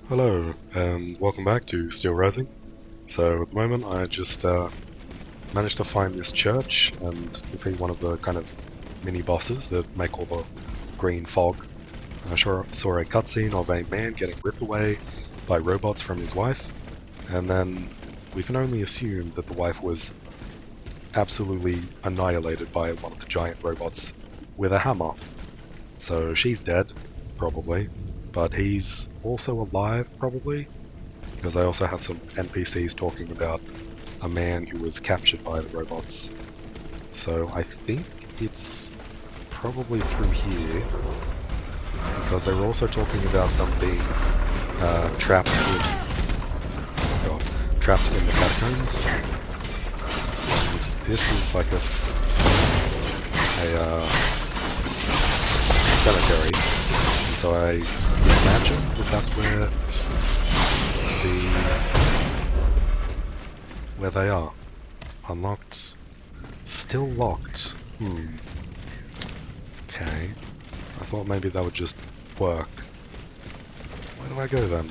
Hello, and welcome back to Steel Rising. So at the moment I just managed to find this church and defeat one of the kind of mini-bosses that make all the green fog. I saw a cutscene of a man getting ripped away by robots from his wife, and then we can only assume that the wife was absolutely annihilated by one of the giant robots with a hammer. So she's dead, probably, but he's also alive, probably, because I also had some NPCs talking about a man who was captured by the robots. So I think it's probably through here, because they were also talking about them being trapped in the catacombs. And this is like a cemetery, and so I imagine that that's where they are. Unlocked. Still locked. Okay. I thought maybe that would just work. Where do I go then?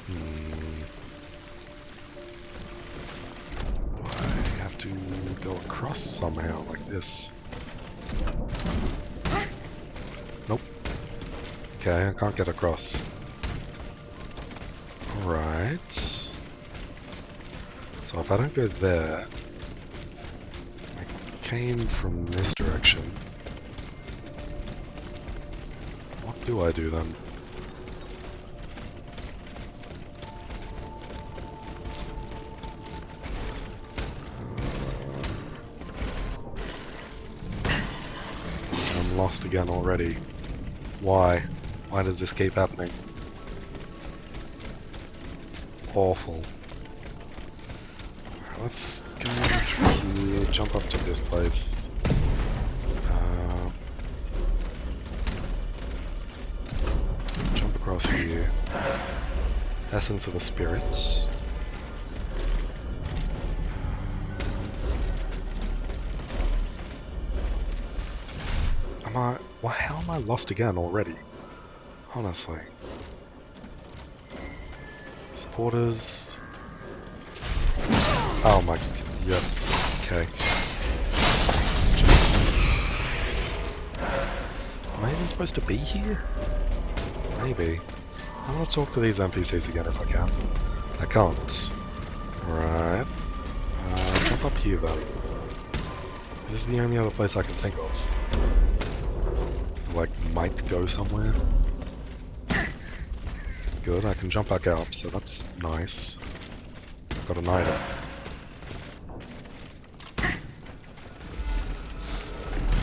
Do I have to go across somehow like this? Nope. Okay, I can't get across. Alright. So if I don't go there, I came from this direction. What do I do then? I'm lost again already. Why? Why does this keep happening? Awful. Let's go through here, jump up to this place. Jump across here. Essence of the spirits. How am I lost again already? Honestly. Supporters. Oh my, yep, okay. Jeez. Am I even supposed to be here? Maybe. I'm gonna talk to these NPCs again if I can. I can't. Alright. Jump up here then. This is the only other place I can think of. Like, might go somewhere. Good, I can jump back up, so that's nice. I've got an item.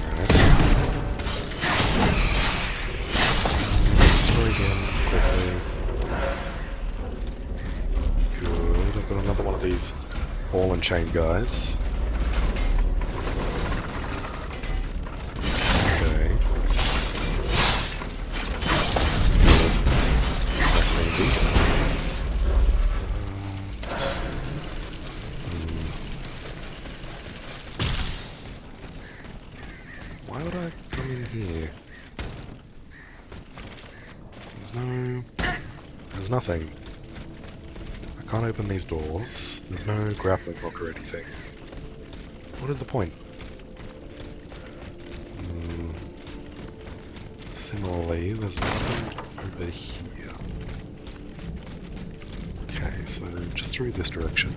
Alright. Destroy him quickly. Good, I've got another one of these ball and chain guys. Okay. That's easy. Why would I come in here? There's nothing. I can't open these doors. There's no grappling hook or anything. What is the point? Similarly, there's nothing over here. Okay, so just through this direction.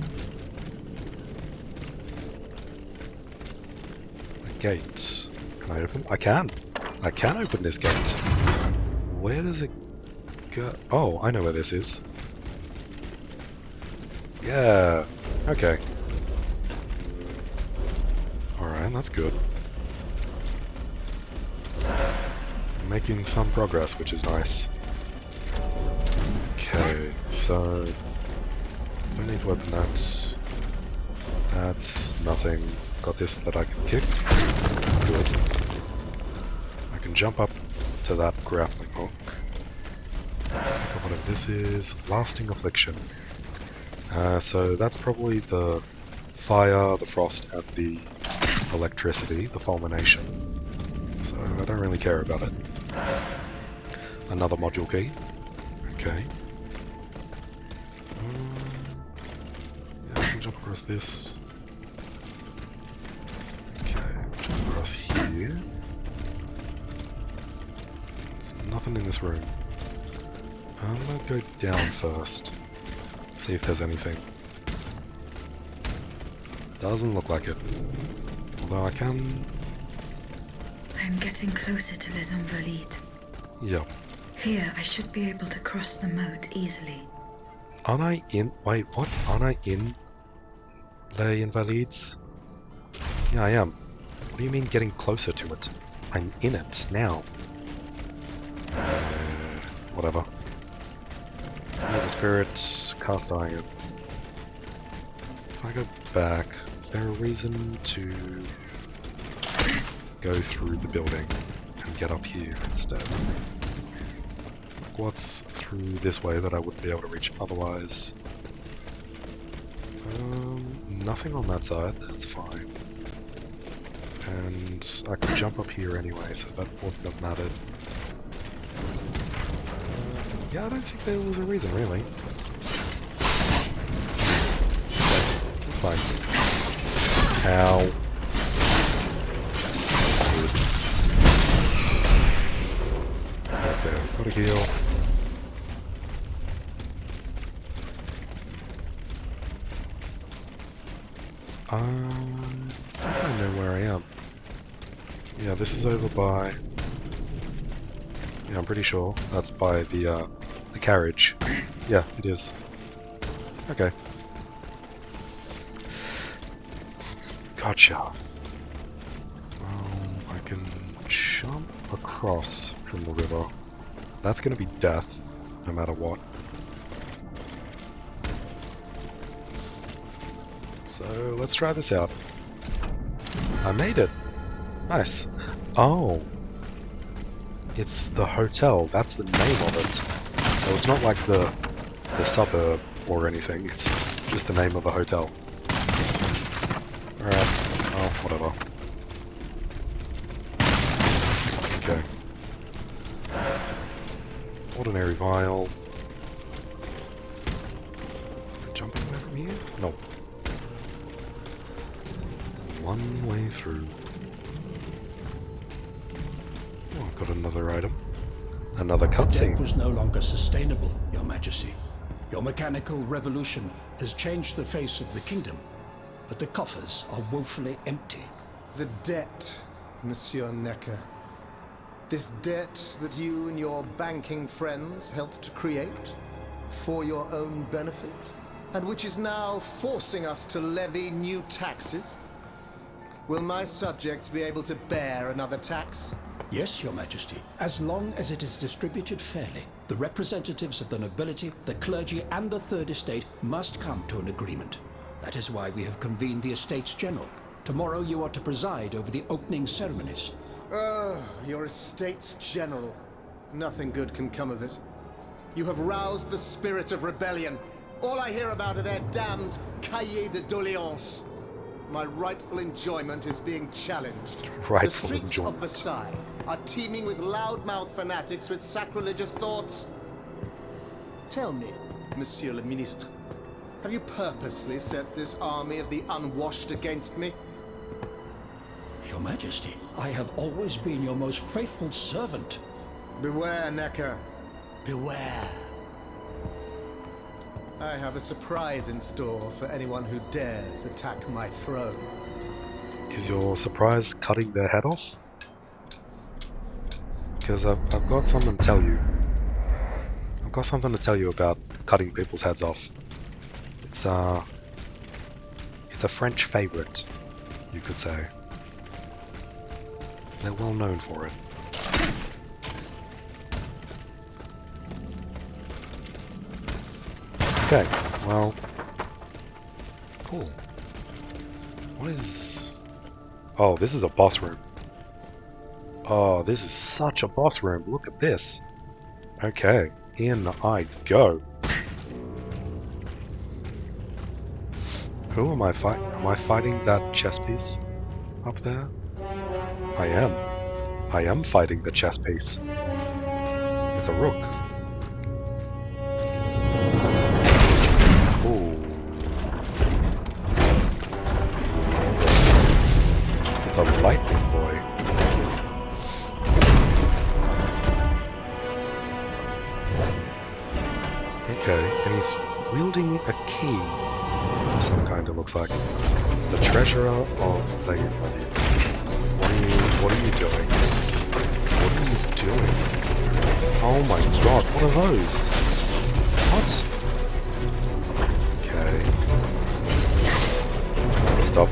A gate. Can I open? I can! I can open this gate! Where does it go? Oh, I know where this is. Yeah! Okay. Alright, that's good. I'm making some progress, which is nice. Okay, so... don't need to open that. That's nothing. Got this that I can kick. Good. I can jump up to that grappling hook. Whatever this is. Lasting Affliction. So that's probably the fire, the frost, and the electricity, the fulmination. So I don't really care about it. Another module key. Okay. Yeah, I can jump across this. Okay, jump across here. There's nothing in this room. I'm gonna go down first. See if there's anything. Doesn't look like it. Although I can... I'm getting closer to Les Invalides. Yeah. Here, I should be able to cross the moat easily. Aren't I in... Wait, what? Aren't I in Les Invalides? Yeah, I am. What do you mean getting closer to it? I'm in it now. Whatever. Evil spirits, cast iron. If I go back, is there a reason to go through the building and get up here instead? What's through this way that I wouldn't be able to reach otherwise? Nothing on that side, that's fine. And I could jump up here anyway, so that wouldn't have mattered. Yeah, I don't think there was a reason, really. That's fine. Ow. Okay, gotta heal. I don't know where I am. Yeah, this is over by... Yeah, I'm pretty sure that's by the carriage. Yeah, it is. Okay. Gotcha. I can jump across from the river. That's gonna be death, no matter what. So, let's try this out. I made it! Nice. Oh! It's the hotel, that's the name of it. So it's not like the suburb or anything, it's just the name of a hotel. Alright, oh, whatever. Okay. Ordinary vial. Jumping away from here? No. One way through. Oh, I've got another item. Another cutscene. The deck was no longer sustainable, Your Majesty. Your mechanical revolution has changed the face of the kingdom, but the coffers are woefully empty. The debt, Monsieur Necker. This debt that you and your banking friends helped to create for your own benefit, and which is now forcing us to levy new taxes. Will my subjects be able to bear another tax? Yes, Your Majesty, as long as it is distributed fairly. The representatives of the nobility, the clergy, and the Third Estate must come to an agreement. That is why we have convened the Estates General. Tomorrow you are to preside over the opening ceremonies. Your Estates General. Nothing good can come of it. You have roused the spirit of rebellion. All I hear about are their damned cahiers de doléances. My rightful enjoyment is being challenged. Rightful the streets enjoyment. of Versailles are teeming with loudmouth fanatics with sacrilegious thoughts. Tell me, Monsieur le Ministre, have you purposely set this army of the unwashed against me? Your Majesty, I have always been your most faithful servant. Beware, Necker. Beware. I have a surprise in store for anyone who dares attack my throne. Is your surprise cutting their head off? Because I've got something to tell you. I've got something to tell you about cutting people's heads off. It's a French favorite, you could say. They're well known for it. Okay, well, cool. What is... Oh, this is a boss room. Oh, this is such a boss room. Look at this. Okay, in I go. Who am I fighting? Am I fighting that chess piece up there? I am. I am fighting the chess piece. It's a rook. Ooh. It's a lightning boy. Okay, and he's wielding a key of some kind, it looks like. The treasurer of the Invalids. What are you doing? What are you doing? Oh my god, what are those? What? Okay. Stop.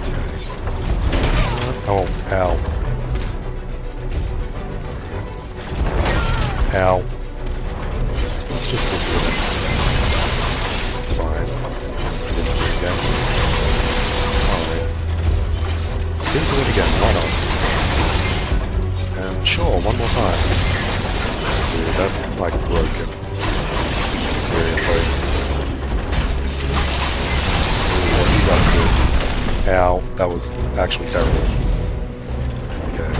Okay. Oh, ow. Ow. Let's just go through it. It's fine. Spin through it again. Alright. Spin through it again, why not? And sure, one more time. Dude, that's like broken. Seriously. Ooh, what you got to do? Ow, that was actually terrible. Okay.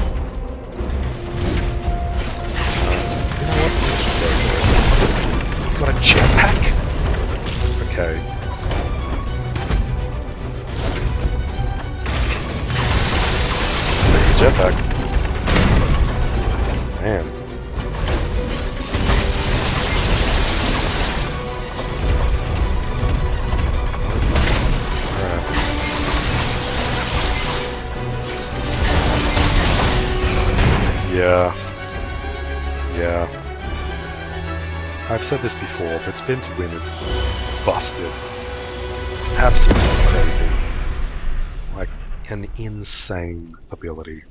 You know what? Let's just go for it. He's got a jetpack? Okay. There's his jetpack. Man. Alright. Yeah. Yeah. I've said this before, but Spin to Win is busted. It's absolutely crazy. Like, an insane ability.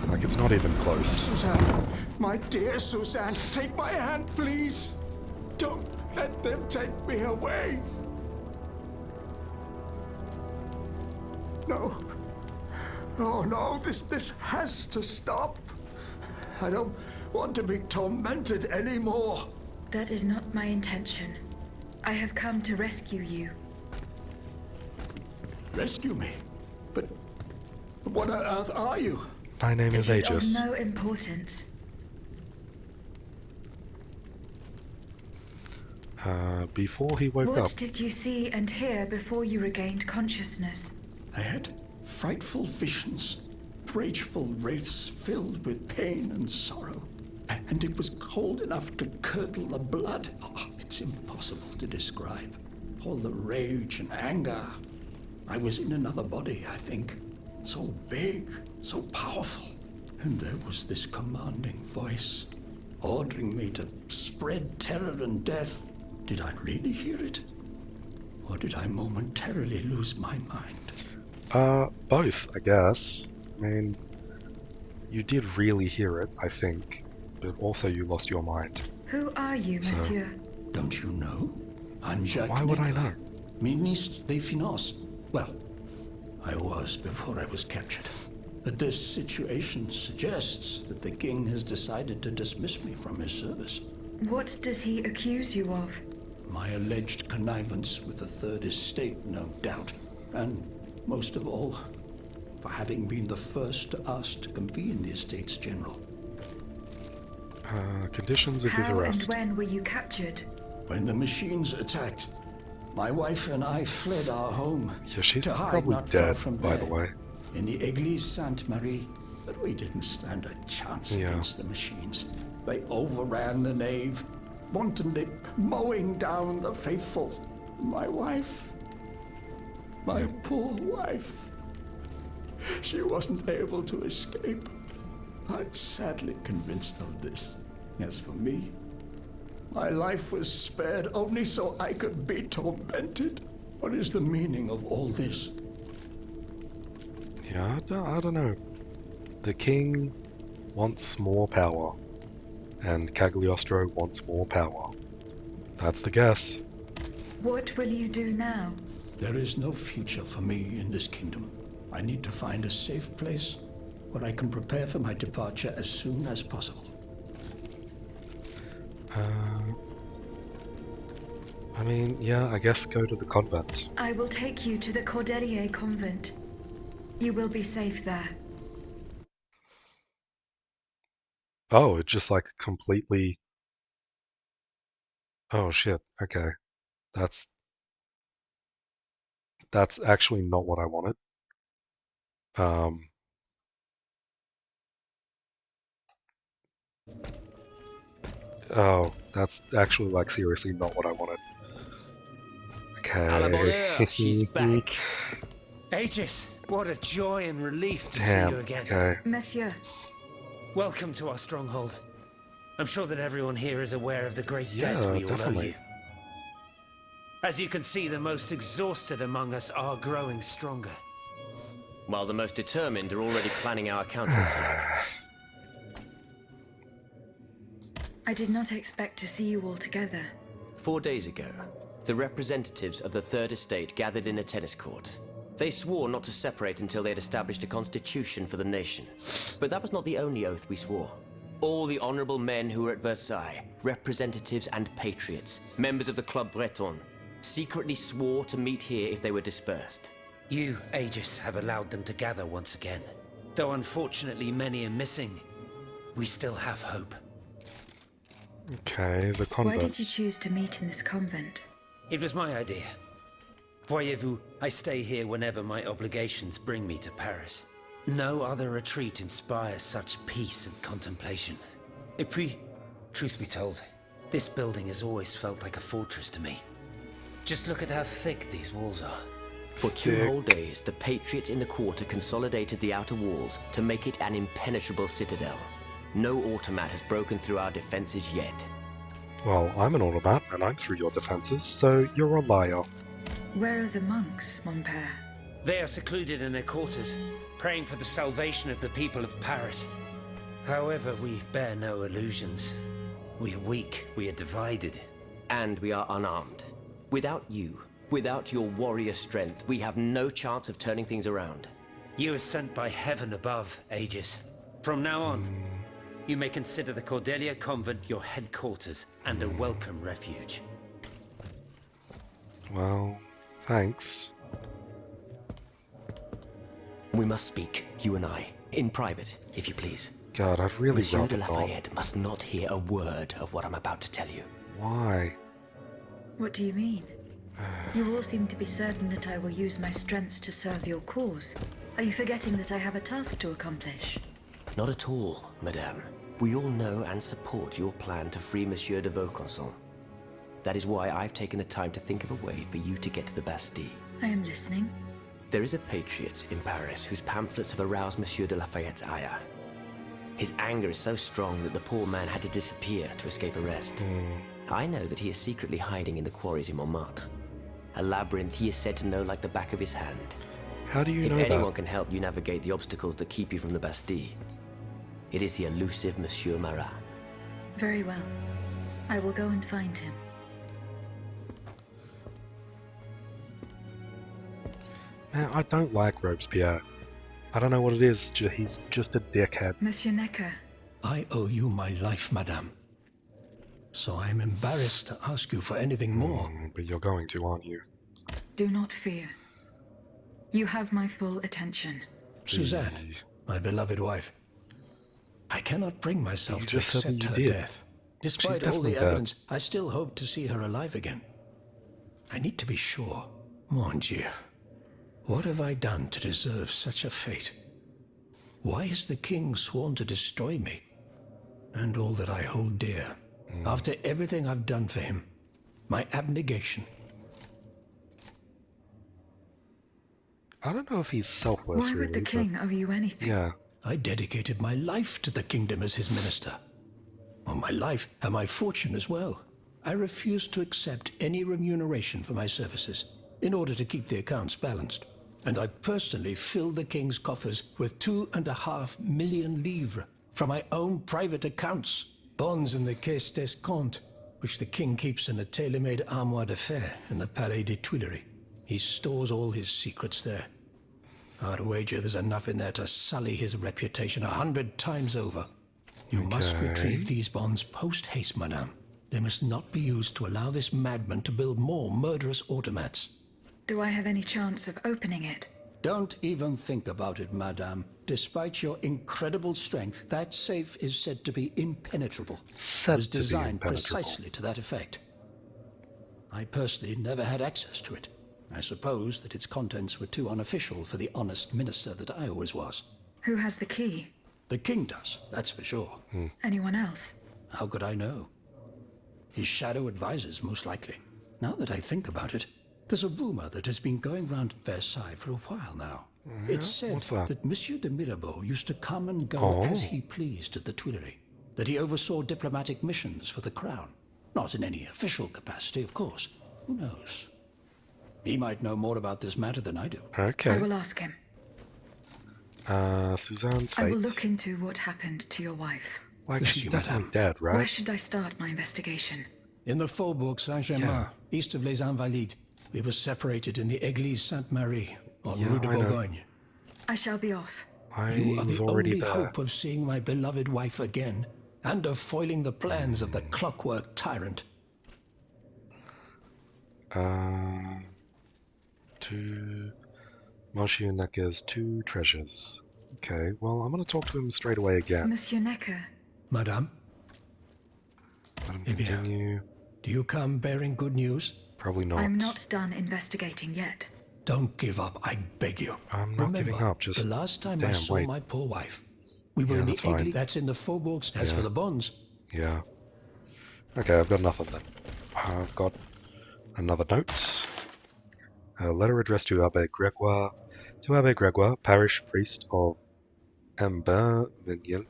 Like, it's not even close. Suzanne, my dear Suzanne, take my hand, please. Don't let them take me away. No. Oh no, this has to stop. I don't want to be tormented anymore. That is not my intention. I have come to rescue you. Rescue me? But what on earth are you? My name is It Aegis. is of no importance. Before he woke What up. did you see and hear before you regained consciousness? I had frightful visions, rageful wraiths filled with pain and sorrow. And it was cold enough to curdle the blood. Oh, it's impossible to describe. All the rage and anger. I was in another body, I think. So big, so powerful. And there was this commanding voice, ordering me to spread terror and death. Did I really hear it? Or did I momentarily lose my mind? Both, I guess. I mean, you did really hear it, I think. But also you lost your mind. Who are you, monsieur? Don't you know? I'm Jacques Why would I Necker, know? Ministre des Finances. Well, I was before I was captured. But this situation suggests that the king has decided to dismiss me from his service. What does he accuse you of? My alleged connivance with the Third Estate, no doubt. And most of all, for having been the first to ask to convene the Estates General. Conditions of his How and arrest. when were you captured? When the machines attacked, my wife and I fled our home. Yeah, she's to hide probably not far dead, from by there, the way. in the Église Sainte-Marie. But we didn't stand a chance Yeah. against the machines. They overran the nave, wantonly mowing down the faithful. My wife, my poor wife, she wasn't able to escape. I'm sadly convinced of this. As for me, my life was spared only so I could be tormented. What is the meaning of all this? Yeah, I don't know. The king wants more power. And Cagliostro wants more power. That's the guess. What will you do now? There is no future for me in this kingdom. I need to find a safe place where I can prepare for my departure as soon as possible. I mean, yeah, I guess go to the convent. I will take you to the Cordelier convent. You will be safe there. Oh, it just like completely. Oh shit. Okay, that's that's actually not what I wanted. Um. Oh, that's actually like seriously not what I wanted. À la bonne heure, she's Okay. back. Aegis, what a joy and relief to see Damn. you again. Okay. Monsieur, Welcome to our stronghold. I'm sure that everyone here is aware of the great Yeah, debt we all owe definitely. you. As you can see, the most exhausted among us are growing stronger. While the most determined are already planning our counterattack. I did not expect to see you all together. 4 days ago, the representatives of the Third Estate gathered in a tennis court. They swore not to separate until they had established a constitution for the nation. But that was not the only oath we swore. All the honorable men who were at Versailles, representatives and patriots, members of the Club Breton, secretly swore to meet here if they were dispersed. You, Aegis, have allowed them to gather once again. Though unfortunately many are missing, we still have hope. Okay, the Why did you converts. choose to meet in this convent? It was my idea. Voyez-vous, I stay here whenever my obligations bring me to Paris. No other retreat inspires such peace and contemplation. Et puis, truth be told, this building has always felt like a fortress to me. Just look at how thick these walls are. For 2 whole days, the patriots in the quarter consolidated the outer walls to make it an impenetrable citadel. No automat has broken through our defenses yet. Well, I'm an automat, and I'm through your defenses, so you're a liar. Where are the monks, mon père? They are secluded in their quarters, praying for the salvation of the people of Paris. However, we bear no illusions. We are weak, we are divided. And we are unarmed. Without you, without your warrior strength, we have no chance of turning things around. You are sent by heaven above, Aegis. From now on, you may consider the Cordelia Convent your headquarters and a welcome refuge. Well, thanks. We must speak, you and I, in private, if you please. God, I'd really Monsieur rather de not. Lafayette must not hear a word of what I'm about to tell you. Why? What do you mean? You all seem to be certain that I will use my strengths to serve your cause. Are you forgetting that I have a task to accomplish? Not at all, madame. We all know and support your plan to free Monsieur de Vaucanson. That is why I've taken the time to think of a way for you to get to the Bastille. I am listening. There is a patriot in Paris whose pamphlets have aroused Monsieur de Lafayette's ire. His anger is so strong that the poor man had to disappear to escape arrest. I know that he is secretly hiding in the quarries in Montmartre. A labyrinth he is said to know like the back of his hand. How do you If know anyone that? can help you navigate the obstacles that keep you from the Bastille, it is the elusive Monsieur Marat. Very well. I will go and find him. Man, I don't like Robespierre. I don't know what it is, he's just a dickhead. Monsieur Necker, I owe you my life, madame. So I am embarrassed to ask you for anything more. But you're going to, aren't you? do not fear. You have my full attention. Suzanne, my beloved wife. I cannot bring myself You to just said that accept you her did. death. Despite all definitely the dead. evidence, I still hope to see her alive again. I need to be sure. Mon Dieu. What have I done to deserve such a fate? Why has the king sworn to destroy me? And all that I hold dear. After everything I've done for him. My abnegation. I don't know if he's selfless, Why really. would the king owe you anything? Yeah. I dedicated my life to the kingdom as his minister. Well, my life and my fortune as well. I refuse to accept any remuneration for my services in order to keep the accounts balanced. And I personally filled the king's coffers with 2.5 million livres from my own private accounts. Bonds in the Caisse d'Escompte, which the king keeps in a tailor-made armoire de fer in the Palais des Tuileries. He stores all his secrets there. I'd wager there's enough in there to sully his reputation 100 times over. You must Okay. retrieve these bonds post-haste, madame. They must not be used to allow this madman to build more murderous automats. Do I have any chance of opening it? Don't even think about it, madame. Despite your incredible strength, that safe is said to be impenetrable. Said It was to be designed impenetrable. precisely to that effect. I personally never had access to it. I suppose that its contents were too unofficial for the honest minister that I always was. Who has the key? The king does, that's for sure. Anyone else? How could I know? His shadow advisors, most likely. Now that I think about it, there's a rumor that has been going round Versailles for a while now. It's said What's that? that Monsieur de Mirabeau used to come and go Oh. as he pleased at the Tuileries, that he oversaw diplomatic missions for the crown. Not in any official capacity, of course. Who knows? He might know more about this matter than I do. I Okay. will ask him. Suzanne's I fate. will look into what happened to your wife. Like, Bless she's you, definitely madame. dead, Where right? should I start my investigation? In the Faubourg Saint-Germain, Yeah. east of Les Invalides, we were separated in the Église Sainte-Marie on Yeah, Rue de I know. Bourgogne. I shall be off. I You are was the already only there. hope of seeing my beloved wife again, and of foiling the plans of the clockwork tyrant. To Monsieur Necker's two treasures. Okay, well, I'm going to talk to him straight away again. Monsieur Necker, Madame, Let him Eh bien. continue. do you come bearing good news? Probably not. I'm not done investigating yet. Don't give up, I beg you. I'm not Remember, giving up, just... the last time I damn, saw wait. my poor wife, we were Yeah, in the that's fine. Église. That's in the Faubourg. As for the bonds, Yeah. Okay, I've got nothing then. I've got another note. A letter addressed to Abbe Gregoire. To Abbe Gregoire, parish priest of Embervigny,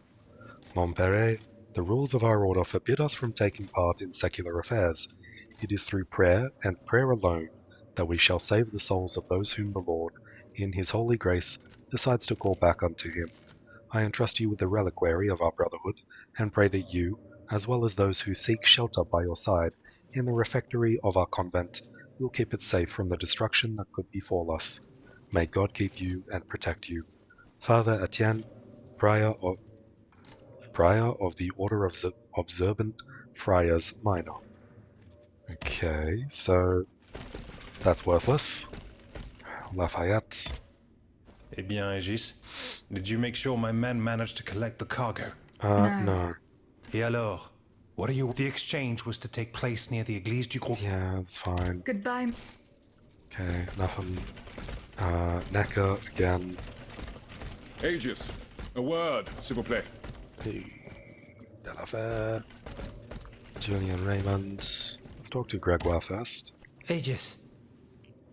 Montpellier, the rules of our order forbid us from taking part in secular affairs. It is through prayer, and prayer alone, that we shall save the souls of those whom the Lord, in his holy grace, decides to call back unto him. I entrust you with the reliquary of our brotherhood, and pray that you, as well as those who seek shelter by your side in the refectory of our convent, will keep it safe from the destruction that could befall us. May God keep you and protect you. Father Etienne, Prior of the Order of Observant Friars Minor. Okay, so that's worthless. Lafayette. Eh bien, Aegis, did you make sure my men managed to collect the cargo? No. Et alors? What are you? The exchange was to take place near the Église du Gros. Yeah, that's fine. Goodbye. Okay, nothing. Necker again. Aegis, a word, s'il vous plaît. Delafair. Julian Raymond. Let's talk to Gregoire first. Aegis,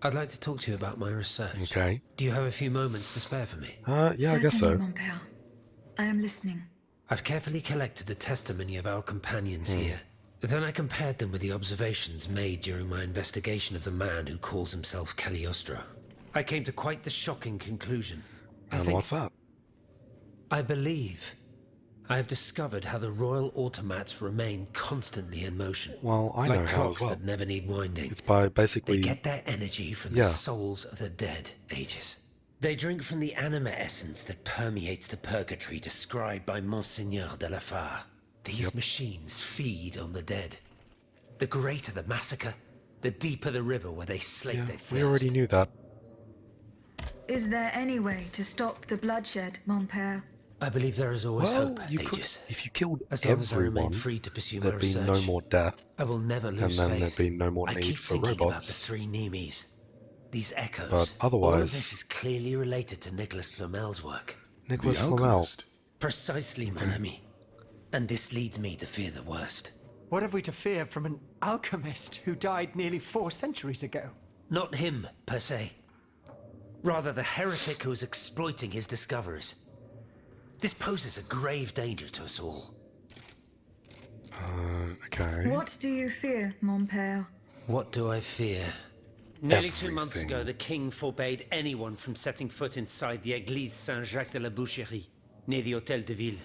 I'd like to talk to you about my research. Okay. Do you have a few moments to spare for me? Yeah, I guess so. Certainly, mon père. I am listening. I've carefully collected the testimony of our companions here. Then I compared them with the observations made during my investigation of the man who calls himself Cagliostro. I came to quite the shocking conclusion. And what's that? I believe I have discovered how the royal automats remain constantly in motion. Well, I know like how as clocks well. that never need winding. It's by They basically... get their energy from Yeah. the souls of the dead, Aegis. They drink from the anima essence that permeates the purgatory described by Monseigneur de la Fare. These machines feed on the dead. The greater the massacre, the deeper the river where they slake Yeah, their thirst. we already knew that. Is there any way to stop the bloodshed, mon père? I believe there is always Well, hope, you could... Aegis. If you killed As long as I remain everyone, free to pursue my there'd be research, no more death. I will never lose then faith. there'd be no more I need keep for thinking about the robots. three Nemes. These echoes. But all of otherwise- this is clearly related to Nicholas Flamel's work. Nicholas The Flamel. alchemist. Precisely, mon ami. And this leads me to fear the worst. What have we to fear from an alchemist who died nearly 4 centuries ago? Not him, per se. Rather, the heretic who is exploiting his discoveries. This poses a grave danger to us all. Okay. What do you fear, mon père? What do I fear? Nearly 2 months Everything. ago, the king forbade anyone from setting foot inside the Église Saint-Jacques de la Boucherie, near the Hôtel de Ville.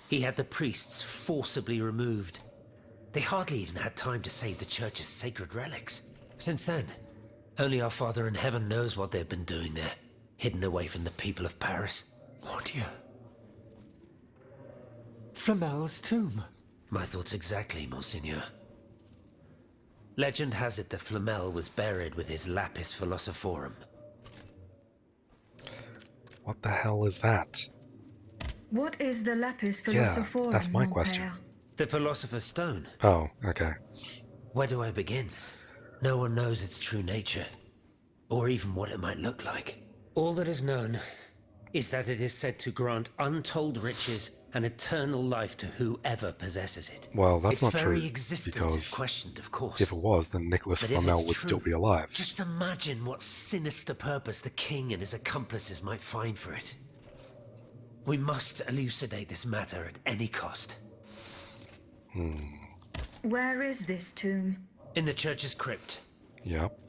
He had the priests forcibly removed. They hardly even had time to save the church's sacred relics. Since then, only our Father in Heaven knows what they've been doing there, hidden away from the people of Paris. Mon Dieu. Flamel's tomb. My thoughts exactly, Monseigneur. Legend has it that Flamel was buried with his Lapis Philosophorum. What the hell is that? What is the Lapis Yeah, Philosophorum, that's my mon question. père? The Philosopher's Stone. Oh, okay. Where do I begin? No one knows its true nature, or even what it might look like. All that is known is that it is said to grant untold riches and eternal life to whoever possesses it. Well, that's its not very true, existence because is questioned, of course. if it was, then Nicholas But if Flamel it's would still true, be alive. Just imagine what sinister purpose the king and his accomplices might find for it. We must elucidate this matter at any cost. Where is this tomb? In the church's crypt. Yep.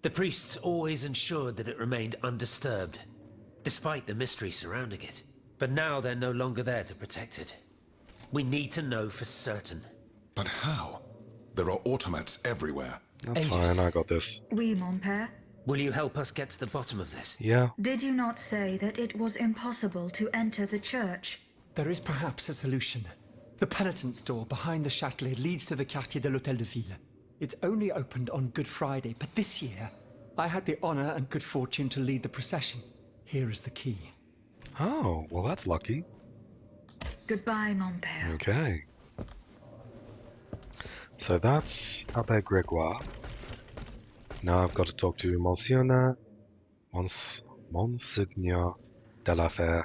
The priests always ensured that it remained undisturbed, despite the mystery surrounding it. But now they're no longer there to protect it. We need to know for certain. But how? There are automats everywhere. That's Aegis. fine, I got this. Oui, mon père. Will you help us get to the bottom of this? Yeah. Did you not say that it was impossible to enter the church? There is perhaps a solution. The penitent's door behind the Châtelet leads to the Quartier de l'Hôtel de Ville. It's only opened on Good Friday, but this year, I had the honor and good fortune to lead the procession. Here is the key. Oh, well that's lucky. Goodbye, mon père. Okay. So that's Abbé Grégoire. Now I've got to talk to Monseigneur de la Fère.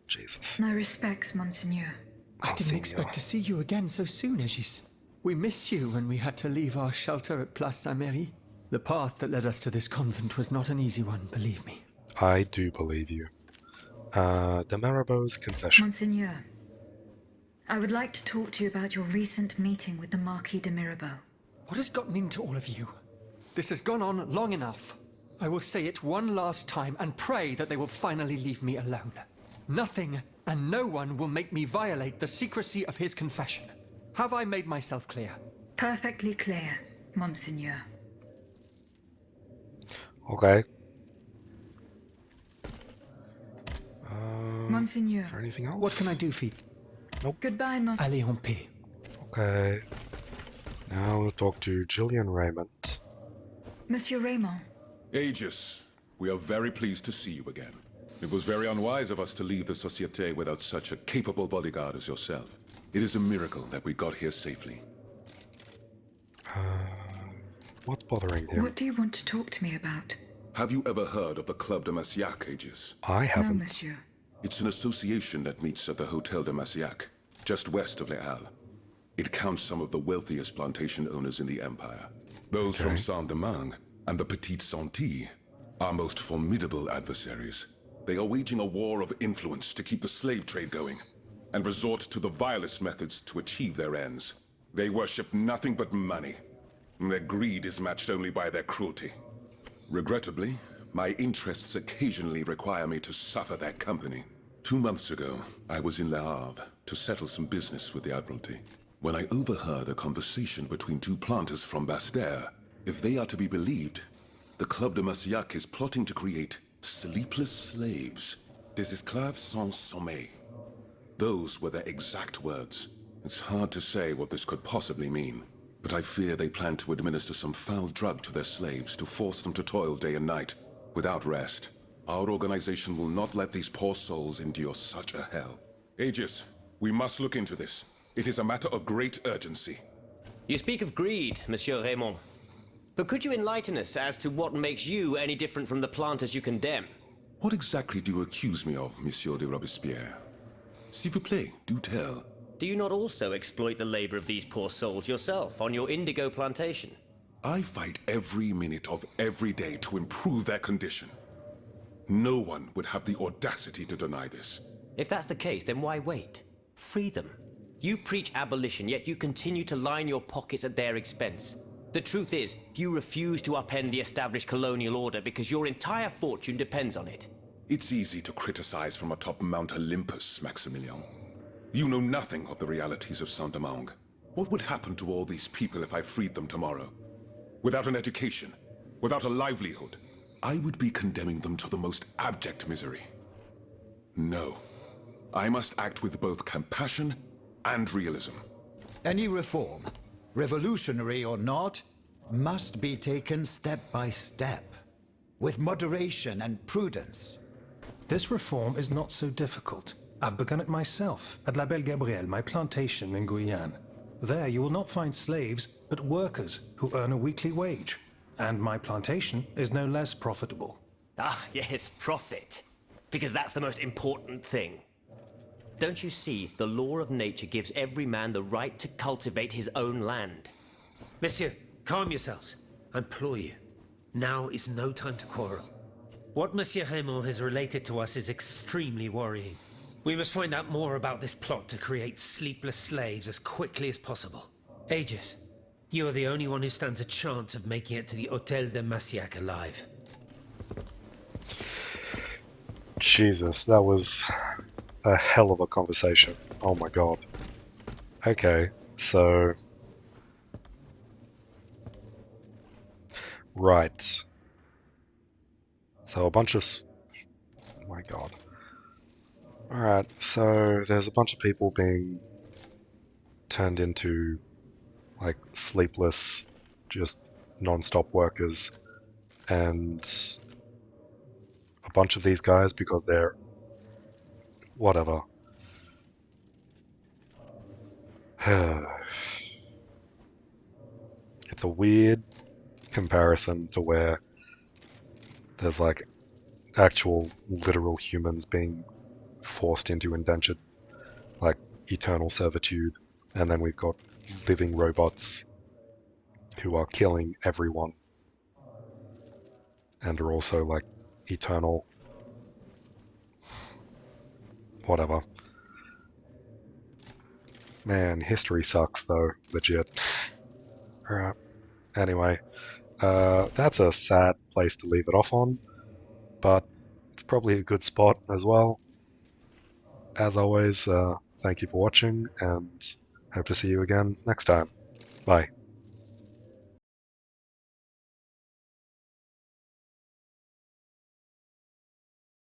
Jesus. My respects, Monseigneur. I didn't expect to see you again so soon, Aegis. We missed you when we had to leave our shelter at Place Saint-Méry. The path that led us to this convent was not an easy one, believe me. I do believe you. De Mirabeau's confession. Monseigneur, I would like to talk to you about your recent meeting with the Marquis de Mirabeau. What has gotten into all of you? This has gone on long enough. I will say it one last time and pray that they will finally leave me alone. Nothing and no one will make me violate the secrecy of his confession. Have I made myself clear? Perfectly clear, Monseigneur. Okay. Monseigneur. Is there anything else? What can I do for you? Goodbye, Mon... Allez en paix. Okay. Now we'll talk to Gillian Raymond. Monsieur Raymond. Aegis, we are very pleased to see you again. It was very unwise of us to leave the Société without such a capable bodyguard as yourself. It is a miracle that we got here safely. What's bothering him? What do you want to talk to me about? Have you ever heard of the Club de Massiac, Aegis? I No, haven't. monsieur. It's an association that meets at the Hotel de Massiac, just west of Les Halles. It counts some of the wealthiest plantation owners in the Empire. Those from Saint-Domingue and the Petite Santilles are most formidable adversaries. They are waging a war of influence to keep the slave trade going, and resort to the vilest methods to achieve their ends. They worship nothing but money. Their greed is matched only by their cruelty. Regrettably, my interests occasionally require me to suffer their company. 2 months ago, I was in Le Havre to settle some business with the Admiralty, when I overheard a conversation between two planters from Bastère. If they are to be believed, the Club de Massiac is plotting to create sleepless slaves, des esclaves sans sommeil. Those were their exact words. It's hard to say what this could possibly mean, but I fear they plan to administer some foul drug to their slaves to force them to toil day and night, without rest. Our organization will not let these poor souls endure such a hell. Aegis, we must look into this. It is a matter of great urgency. You speak of greed, Monsieur Raymond. But could you enlighten us as to what makes you any different from the planters you condemn? What exactly do you accuse me of, Monsieur de Robespierre? S'il vous plaît, do tell. Do you not also exploit the labor of these poor souls yourself on your indigo plantation? I fight every minute of every day to improve their condition. No one would have the audacity to deny this. If that's the case, then why wait? Free them. You preach abolition, yet you continue to line your pockets at their expense. The truth is, you refuse to upend the established colonial order because your entire fortune depends on it. It's easy to criticize from atop Mount Olympus, Maximilian. You know nothing of the realities of Saint-Domingue. What would happen to all these people if I freed them tomorrow? Without an education, without a livelihood, I would be condemning them to the most abject misery. No. I must act with both compassion and realism. Any reform, revolutionary or not, must be taken step by step, with moderation and prudence. This reform is not so difficult. I've begun it myself at La Belle Gabrielle, my plantation in Guyane. There you will not find slaves, but workers who earn a weekly wage. And my plantation is no less profitable. Ah, yes, profit. Because that's the most important thing. Don't you see, the law of nature gives every man the right to cultivate his own land. Monsieur, calm yourselves. I implore you. Now is no time to quarrel. What Monsieur Raymond has related to us is extremely worrying. We must find out more about this plot to create sleepless slaves as quickly as possible. Aegis, you are the only one who stands a chance of making it to the Hôtel de Massiac alive. Jesus, that was a hell of a conversation. Oh my god. Okay, so... Right. So a bunch of... Oh my god. Alright, so there's a bunch of people being turned into, like, sleepless, just non-stop workers, and a bunch of these guys, because they're... whatever. It's a weird comparison to where there's, like, actual, literal humans being forced into indentured, like, eternal servitude, and then we've got living robots who are killing everyone and are also, like, eternal. Whatever. Man, history sucks though, legit. Alright. Anyway, that's a sad place to leave it off on, but it's probably a good spot as well. As always, thank you for watching, and hope to see you again next time. Bye.